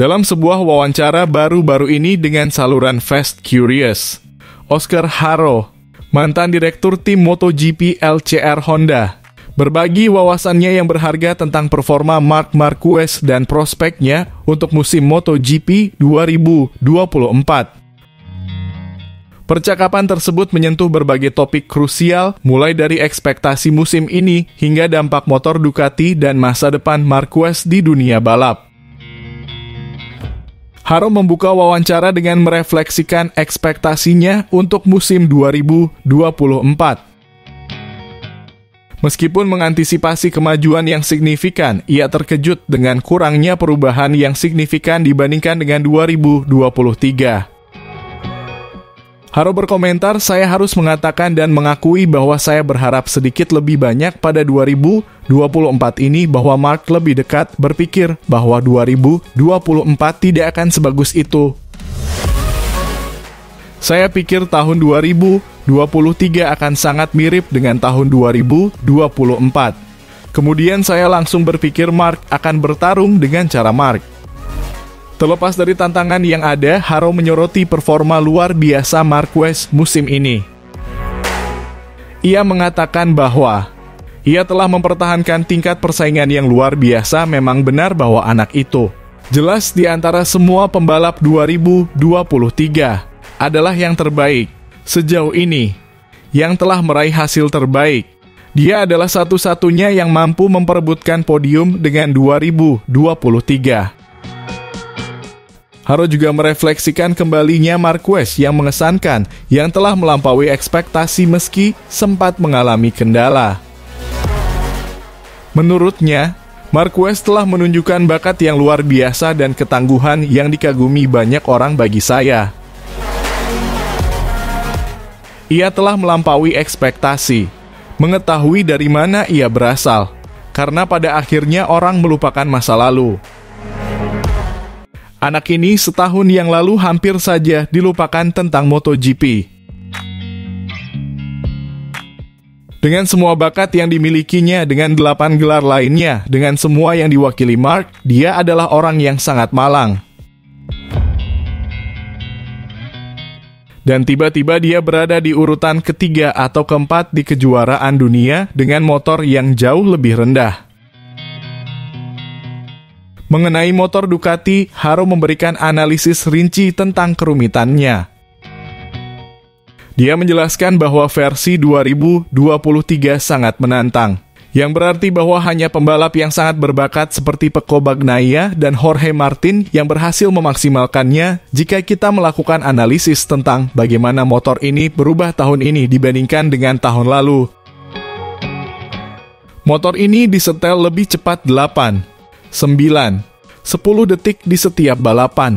Dalam sebuah wawancara baru-baru ini dengan saluran Fast Curious, Oscar Haro, mantan direktur tim MotoGP LCR Honda, berbagi wawasannya yang berharga tentang performa Marc Marquez dan prospeknya untuk musim MotoGP 2024. Percakapan tersebut menyentuh berbagai topik krusial, mulai dari ekspektasi musim ini hingga dampak motor Ducati dan masa depan Marquez di dunia balap. Haro membuka wawancara dengan merefleksikan ekspektasinya untuk musim 2024. Meskipun mengantisipasi kemajuan yang signifikan, ia terkejut dengan kurangnya perubahan yang signifikan dibandingkan dengan 2023. Haro berkomentar, "Saya harus mengatakan dan mengakui bahwa saya berharap sedikit lebih banyak pada 2024 ini bahwa Marc lebih dekat berpikir bahwa 2024 tidak akan sebagus itu. Saya pikir tahun 2023 akan sangat mirip dengan tahun 2024. Kemudian saya langsung berpikir Marc akan bertarung dengan cara Marc." Terlepas dari tantangan yang ada, Haro menyoroti performa luar biasa Marquez musim ini. Ia mengatakan bahwa ia telah mempertahankan tingkat persaingan yang luar biasa. Memang benar bahwa anak itu jelas di antara semua pembalap 2023 adalah yang terbaik sejauh ini, yang telah meraih hasil terbaik. Dia adalah satu-satunya yang mampu memperebutkan podium dengan 2023. Haro juga merefleksikan kembalinya Marquez yang mengesankan, yang telah melampaui ekspektasi meski sempat mengalami kendala. Menurutnya, Marquez telah menunjukkan bakat yang luar biasa dan ketangguhan yang dikagumi banyak orang bagi saya. Ia telah melampaui ekspektasi, mengetahui dari mana ia berasal, karena pada akhirnya orang melupakan masa lalu. Anak ini setahun yang lalu hampir saja dilupakan tentang MotoGP. Dengan semua bakat yang dimilikinya, dengan 8 gelar lainnya, dengan semua yang diwakili Marc, dia adalah orang yang sangat malang. Dan tiba-tiba dia berada di urutan ketiga atau keempat di kejuaraan dunia dengan motor yang jauh lebih rendah. Mengenai motor Ducati, Haro memberikan analisis rinci tentang kerumitannya. Dia menjelaskan bahwa versi 2023 sangat menantang, yang berarti bahwa hanya pembalap yang sangat berbakat seperti Pecco Bagnaia dan Jorge Martin yang berhasil memaksimalkannya jika kita melakukan analisis tentang bagaimana motor ini berubah tahun ini dibandingkan dengan tahun lalu. Motor ini disetel lebih cepat 8, 9, 10 detik di setiap balapan.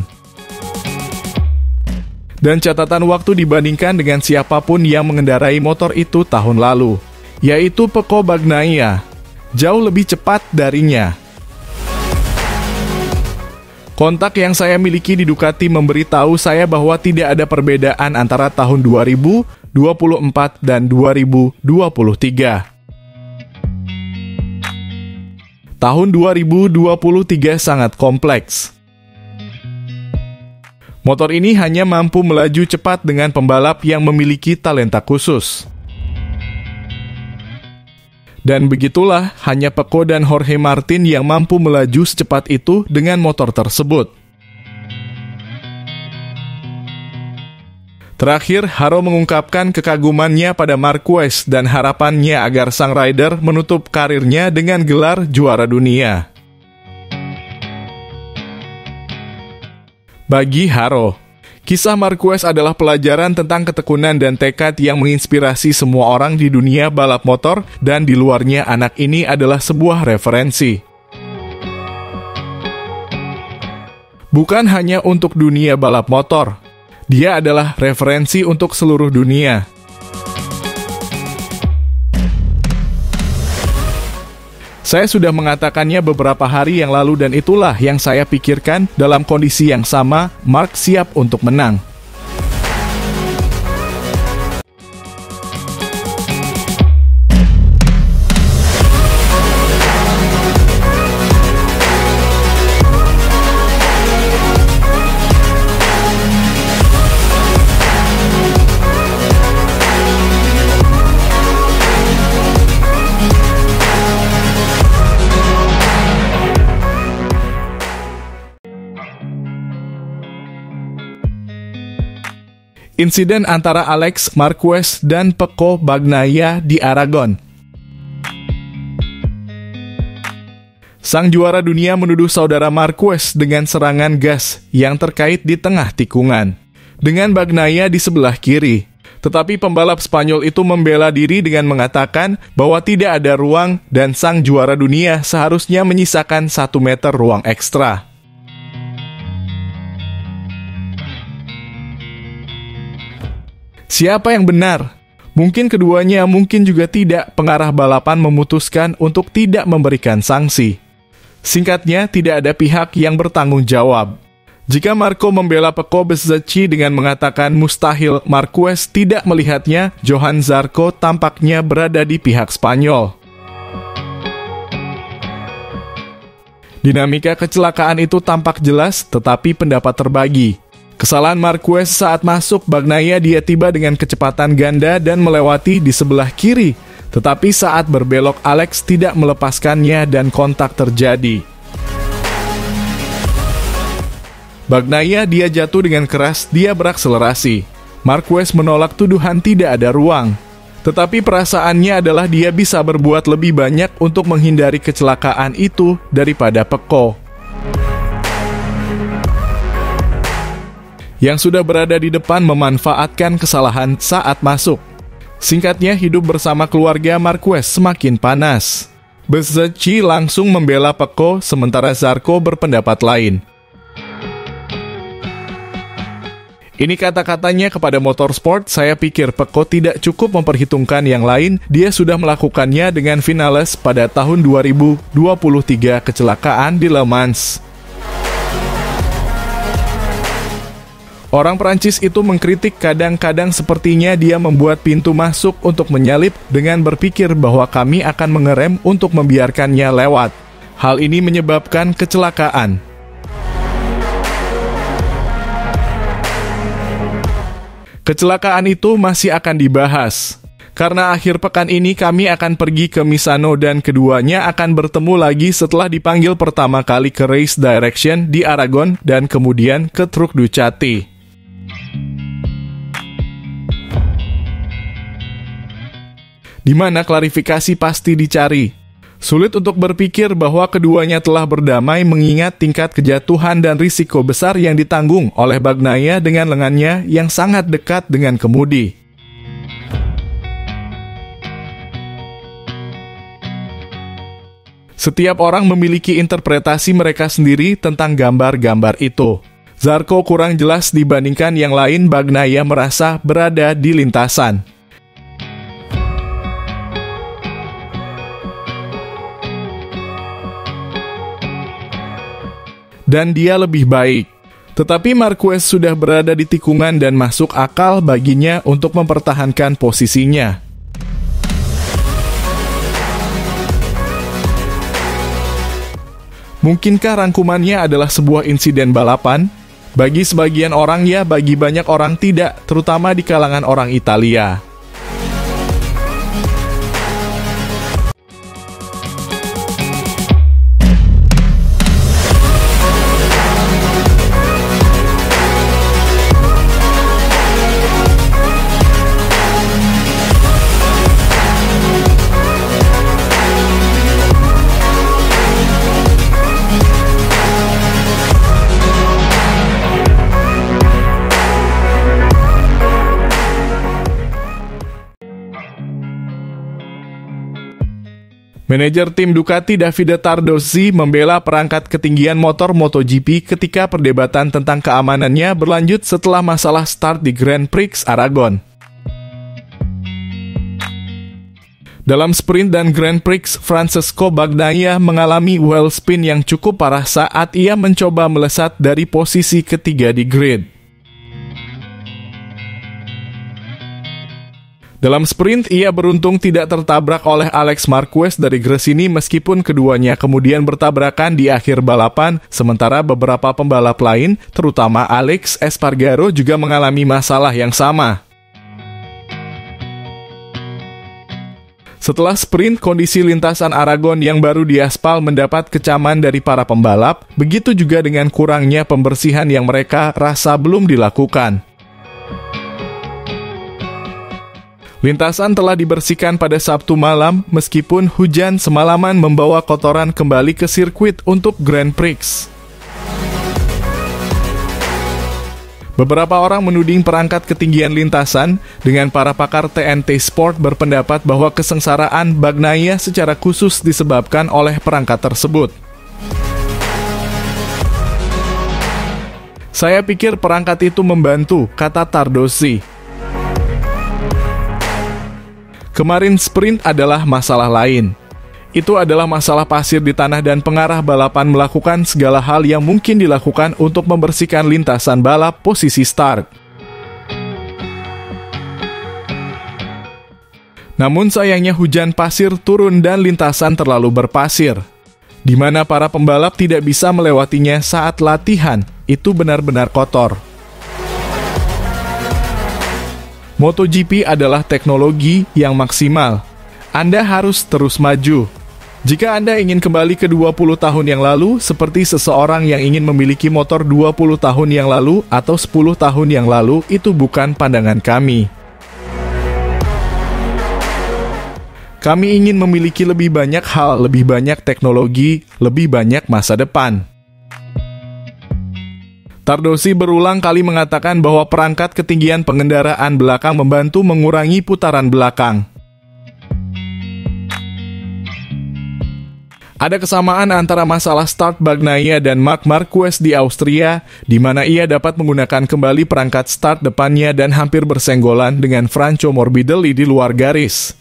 Dan catatan waktu dibandingkan dengan siapapun yang mengendarai motor itu tahun lalu, yaitu Pecco Bagnaia, jauh lebih cepat darinya. Kontak yang saya miliki di Ducati memberitahu saya bahwa tidak ada perbedaan antara tahun 2024 dan 2023. Tahun 2023 sangat kompleks. Motor ini hanya mampu melaju cepat dengan pembalap yang memiliki talenta khusus. Dan begitulah, hanya Pecco dan Jorge Martin yang mampu melaju secepat itu dengan motor tersebut. Terakhir, Haro mengungkapkan kekagumannya pada Marquez dan harapannya agar sang rider menutup karirnya dengan gelar juara dunia. Bagi Haro, kisah Marquez adalah pelajaran tentang ketekunan dan tekad yang menginspirasi semua orang di dunia balap motor, dan di luarnya anak ini adalah sebuah referensi. Bukan hanya untuk dunia balap motor, dia adalah referensi untuk seluruh dunia. Saya sudah mengatakannya beberapa hari yang lalu dan itulah yang saya pikirkan. Dalam kondisi yang sama, Marc siap untuk menang. insiden antara Alex Marquez dan Pecco Bagnaia di Aragon. Sang juara dunia menuduh saudara Marquez dengan serangan gas yang terkait di tengah tikungan, dengan Bagnaia di sebelah kiri. Tetapi pembalap Spanyol itu membela diri dengan mengatakan bahwa tidak ada ruang dan sang juara dunia seharusnya menyisakan 1 meter ruang ekstra. Siapa yang benar? Mungkin keduanya, mungkin juga tidak. Pengarah balapan memutuskan untuk tidak memberikan sanksi. Singkatnya, tidak ada pihak yang bertanggung jawab. Jika Marco membela Pecco Bezzecchi dengan mengatakan mustahil Marquez tidak melihatnya, Johan Zarco tampaknya berada di pihak Spanyol. Dinamika kecelakaan itu tampak jelas, tetapi pendapat terbagi. Kesalahan Marquez saat masuk Bagnaia, dia tiba dengan kecepatan ganda dan melewati di sebelah kiri. Tetapi saat berbelok, Alex tidak melepaskannya dan kontak terjadi. Bagnaia, dia jatuh dengan keras, dia berakselerasi. Marquez menolak tuduhan tidak ada ruang. Tetapi perasaannya adalah dia bisa berbuat lebih banyak untuk menghindari kecelakaan itu daripada Pecco, yang sudah berada di depan memanfaatkan kesalahan saat masuk. Singkatnya, hidup bersama keluarga Marquez semakin panas. Bezzecchi langsung membela Pecco, sementara Zarco berpendapat lain. Ini kata-katanya kepada Motorsport, saya pikir Pecco tidak cukup memperhitungkan yang lain, dia sudah melakukannya dengan Vinales pada tahun 2023 kecelakaan di Le Mans. Orang Prancis itu mengkritik kadang-kadang sepertinya dia membuat pintu masuk untuk menyalip dengan berpikir bahwa kami akan mengerem untuk membiarkannya lewat. Hal ini menyebabkan kecelakaan. Kecelakaan itu masih akan dibahas. Karena akhir pekan ini kami akan pergi ke Misano dan keduanya akan bertemu lagi setelah dipanggil pertama kali ke Race Direction di Aragon dan kemudian ke truk Ducati. Di mana klarifikasi pasti dicari. Sulit untuk berpikir bahwa keduanya telah berdamai mengingat tingkat kejatuhan dan risiko besar yang ditanggung oleh Bagnaia dengan lengannya yang sangat dekat dengan kemudi. Setiap orang memiliki interpretasi mereka sendiri tentang gambar-gambar itu. Zarco kurang jelas dibandingkan yang lain. Bagnaia merasa berada di lintasan. Dan dia lebih baik. Tetapi Marquez sudah berada di tikungan dan masuk akal baginya untuk mempertahankan posisinya. Mungkinkah rangkumannya adalah sebuah insiden balapan? Bagi sebagian orang ya, bagi banyak orang tidak, terutama di kalangan orang Italia. Manajer tim Ducati Davide Tardozzi membela perangkat ketinggian motor MotoGP ketika perdebatan tentang keamanannya berlanjut setelah masalah start di Grand Prix Aragon. Dalam sprint dan Grand Prix, Francesco Bagnaia mengalami wheel spin yang cukup parah saat ia mencoba melesat dari posisi ketiga di grid. Dalam sprint, ia beruntung tidak tertabrak oleh Alex Marquez dari Gresini meskipun keduanya kemudian bertabrakan di akhir balapan, sementara beberapa pembalap lain, terutama Alex Espargaro juga mengalami masalah yang sama. Setelah sprint, kondisi lintasan Aragon yang baru diaspal mendapat kecaman dari para pembalap, begitu juga dengan kurangnya pembersihan yang mereka rasa belum dilakukan. Lintasan telah dibersihkan pada Sabtu malam, meskipun hujan semalaman membawa kotoran kembali ke sirkuit untuk Grand Prix. Beberapa orang menuding perangkat ketinggian lintasan, dengan para pakar TNT Sport berpendapat bahwa kesengsaraan Bagnaia secara khusus disebabkan oleh perangkat tersebut. Saya pikir perangkat itu membantu, kata Tardosi. Kemarin sprint adalah masalah lain. Itu adalah masalah pasir di tanah dan pengarah balapan melakukan segala hal yang mungkin dilakukan untuk membersihkan lintasan balap posisi start. Namun sayangnya hujan pasir turun dan lintasan terlalu berpasir, di mana para pembalap tidak bisa melewatinya saat latihan. Itu benar-benar kotor. MotoGP adalah teknologi yang maksimal. Anda harus terus maju. Jika Anda ingin kembali ke 20 tahun yang lalu, seperti seseorang yang ingin memiliki motor 20 tahun yang lalu atau 10 tahun yang lalu, itu bukan pandangan kami. Kami ingin memiliki lebih banyak hal, lebih banyak teknologi, lebih banyak masa depan. Tardosi berulang kali mengatakan bahwa perangkat ketinggian pengendaraan belakang membantu mengurangi putaran belakang. Ada kesamaan antara masalah start Bagnaia dan Marc Marquez di Austria, di mana ia dapat menggunakan kembali perangkat start depannya dan hampir bersenggolan dengan Franco Morbidelli di luar garis.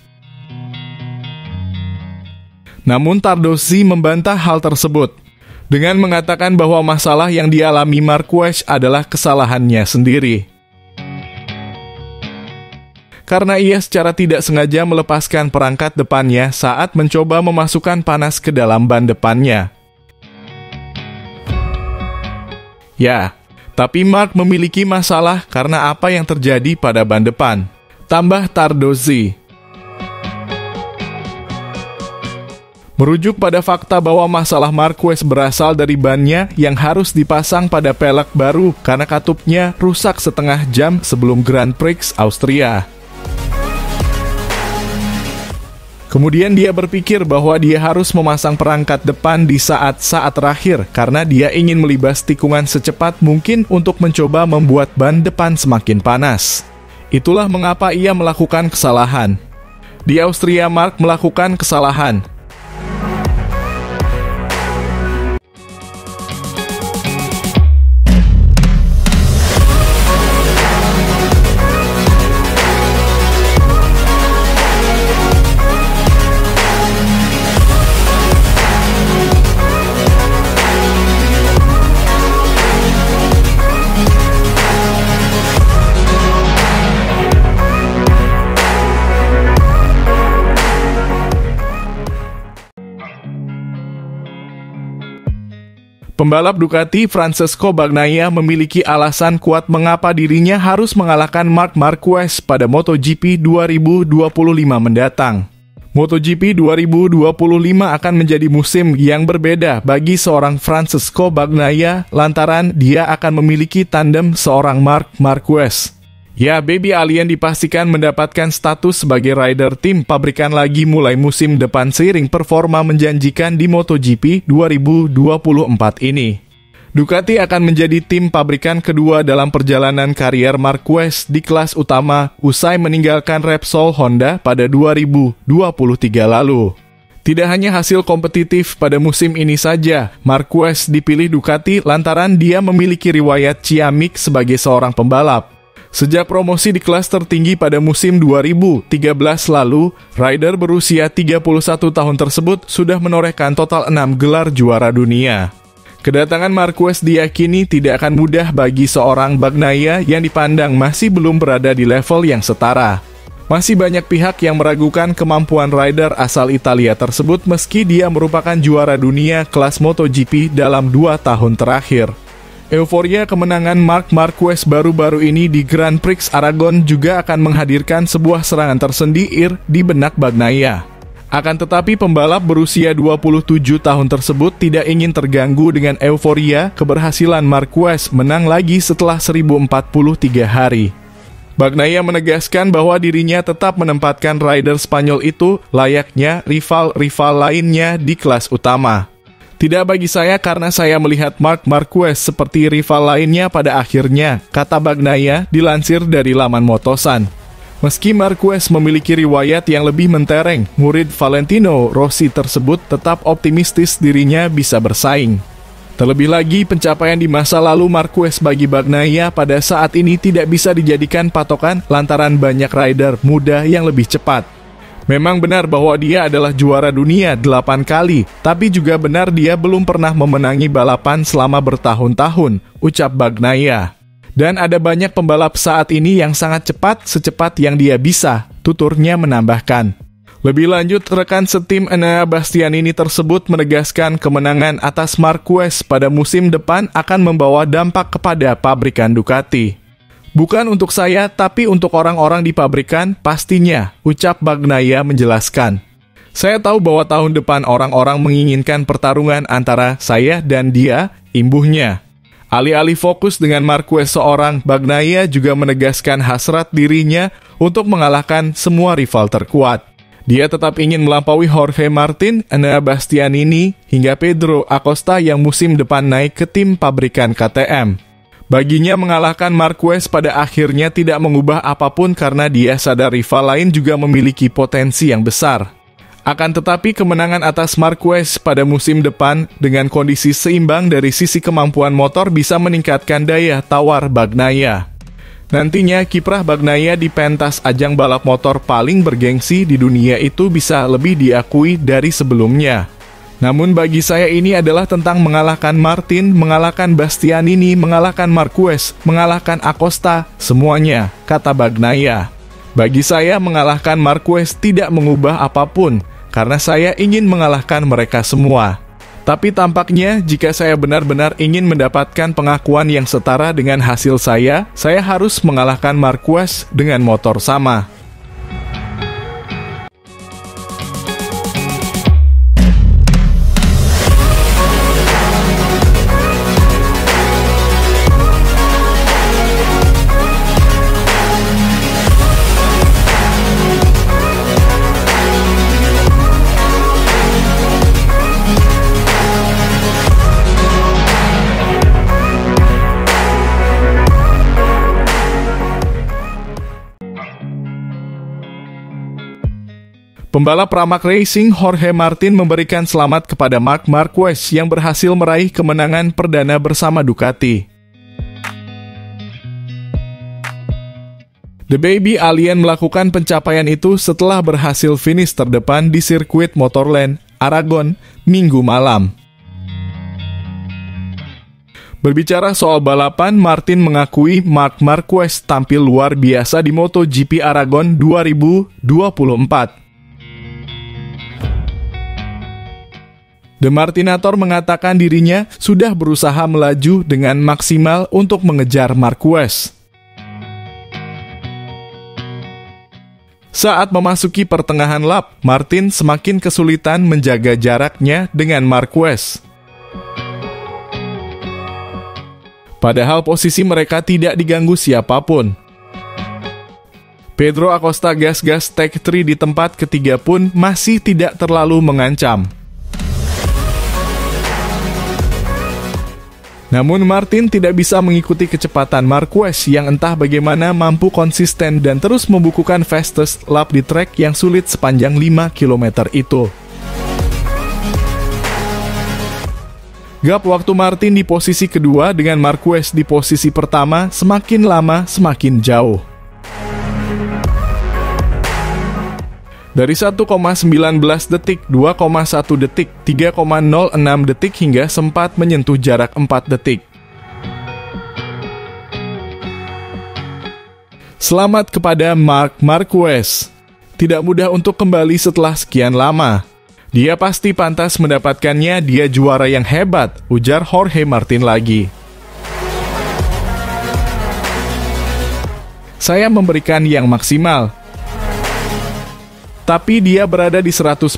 Namun Tardosi membantah hal tersebut, dengan mengatakan bahwa masalah yang dialami Marquez adalah kesalahannya sendiri. Karena ia secara tidak sengaja melepaskan perangkat depannya saat mencoba memasukkan panas ke dalam ban depannya. Ya, tapi Marc memiliki masalah karena apa yang terjadi pada ban depan, tambah Tardosi. Merujuk pada fakta bahwa masalah Marquez berasal dari bannya yang harus dipasang pada pelek baru karena katupnya rusak setengah jam sebelum Grand Prix Austria. Kemudian dia berpikir bahwa dia harus memasang perangkat depan di saat-saat terakhir karena dia ingin melibas tikungan secepat mungkin untuk mencoba membuat ban depan semakin panas. Itulah mengapa ia melakukan kesalahan. Di Austria, Marc melakukan kesalahan. Pembalap Ducati Francesco Bagnaia memiliki alasan kuat mengapa dirinya harus mengalahkan Marc Marquez pada MotoGP 2025 mendatang. MotoGP 2025 akan menjadi musim yang berbeda bagi seorang Francesco Bagnaia lantaran dia akan memiliki tandem seorang Marc Marquez. Ya, Baby Alien dipastikan mendapatkan status sebagai rider tim pabrikan lagi mulai musim depan seiring performa menjanjikan di MotoGP 2024 ini. Ducati akan menjadi tim pabrikan kedua dalam perjalanan karier Marquez di kelas utama usai meninggalkan Repsol Honda pada 2023 lalu. Tidak hanya hasil kompetitif pada musim ini saja, Marquez dipilih Ducati lantaran dia memiliki riwayat ciamik sebagai seorang pembalap. Sejak promosi di kelas tertinggi pada musim 2013 lalu, rider berusia 31 tahun tersebut sudah menorehkan total 6 gelar juara dunia. Kedatangan Marquez diyakini tidak akan mudah bagi seorang Bagnaia yang dipandang masih belum berada di level yang setara. Masih banyak pihak yang meragukan kemampuan rider asal Italia tersebut meski dia merupakan juara dunia kelas MotoGP dalam 2 tahun terakhir. Euforia kemenangan Marc Marquez baru-baru ini di Grand Prix Aragon juga akan menghadirkan sebuah serangan tersendiri di benak Bagnaia. Akan tetapi pembalap berusia 27 tahun tersebut tidak ingin terganggu dengan euforia keberhasilan Marquez menang lagi setelah 1043 hari. Bagnaia menegaskan bahwa dirinya tetap menempatkan rider Spanyol itu layaknya rival-rival lainnya di kelas utama. Tidak bagi saya karena saya melihat Marc Marquez seperti rival lainnya pada akhirnya, kata Bagnaia dilansir dari laman Motosan. Meski Marquez memiliki riwayat yang lebih mentereng, murid Valentino Rossi tersebut tetap optimistis dirinya bisa bersaing. Terlebih lagi, pencapaian di masa lalu Marquez bagi Bagnaia pada saat ini tidak bisa dijadikan patokan lantaran banyak rider muda yang lebih cepat. Memang benar bahwa dia adalah juara dunia 8 kali, tapi juga benar dia belum pernah memenangi balapan selama bertahun-tahun, ucap Bagnaia. Dan ada banyak pembalap saat ini yang sangat cepat secepat yang dia bisa, tuturnya menambahkan. Lebih lanjut, rekan setim Enea Bastianini tersebut menegaskan kemenangan atas Marquez pada musim depan akan membawa dampak kepada pabrikan Ducati. Bukan untuk saya, tapi untuk orang-orang di pabrikan pastinya, ucap Bagnaia menjelaskan. Saya tahu bahwa tahun depan orang-orang menginginkan pertarungan antara saya dan dia, imbuhnya. Alih-alih fokus dengan Marquez seorang, Bagnaia juga menegaskan hasrat dirinya untuk mengalahkan semua rival terkuat. Dia tetap ingin melampaui Jorge Martin, Enea Bastianini, hingga Pedro Acosta yang musim depan naik ke tim pabrikan KTM. Baginya mengalahkan Marquez pada akhirnya tidak mengubah apapun karena dia sadar rival lain juga memiliki potensi yang besar. Akan tetapi kemenangan atas Marquez pada musim depan dengan kondisi seimbang dari sisi kemampuan motor bisa meningkatkan daya tawar Bagnaia. Nantinya kiprah Bagnaia di pentas ajang balap motor paling bergengsi di dunia itu bisa lebih diakui dari sebelumnya. Namun bagi saya ini adalah tentang mengalahkan Martin, mengalahkan Bastianini, mengalahkan Marquez, mengalahkan Acosta, semuanya, kata Bagnaia. Bagi saya mengalahkan Marquez tidak mengubah apapun, karena saya ingin mengalahkan mereka semua. Tapi tampaknya jika saya benar-benar ingin mendapatkan pengakuan yang setara dengan hasil saya harus mengalahkan Marquez dengan motor sama. Pembalap Pramac Racing Jorge Martin memberikan selamat kepada Marc Marquez yang berhasil meraih kemenangan perdana bersama Ducati. The Baby Alien melakukan pencapaian itu setelah berhasil finish terdepan di sirkuit Motorland, Aragon, Minggu malam. Berbicara soal balapan, Martin mengakui Marc Marquez tampil luar biasa di MotoGP Aragon 2024. The Martinator mengatakan dirinya sudah berusaha melaju dengan maksimal untuk mengejar Marquez. Saat memasuki pertengahan lap, Martin semakin kesulitan menjaga jaraknya dengan Marquez. Padahal posisi mereka tidak diganggu siapapun. Pedro Acosta gas-gas take 3 di tempat ketiga pun masih tidak terlalu mengancam. Namun Martin tidak bisa mengikuti kecepatan Marquez yang entah bagaimana mampu konsisten dan terus membukukan fastest lap di trek yang sulit sepanjang 5 km itu. Gap waktu Martin di posisi kedua dengan Marquez di posisi pertama semakin lama semakin jauh. Dari 1,19 detik, 2,1 detik, 3,06 detik hingga sempat menyentuh jarak 4 detik. Selamat kepada Marc Marquez. Tidak mudah untuk kembali setelah sekian lama. Dia pasti pantas mendapatkannya, dia juara yang hebat, ujar Jorge Martin lagi. Saya memberikan yang maksimal. Tapi dia berada di 100%,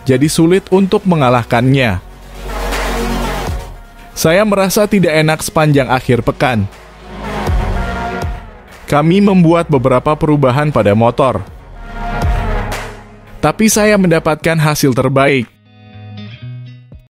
jadi sulit untuk mengalahkannya. Saya merasa tidak enak sepanjang akhir pekan. Kami membuat beberapa perubahan pada motor, tapi saya mendapatkan hasil terbaik.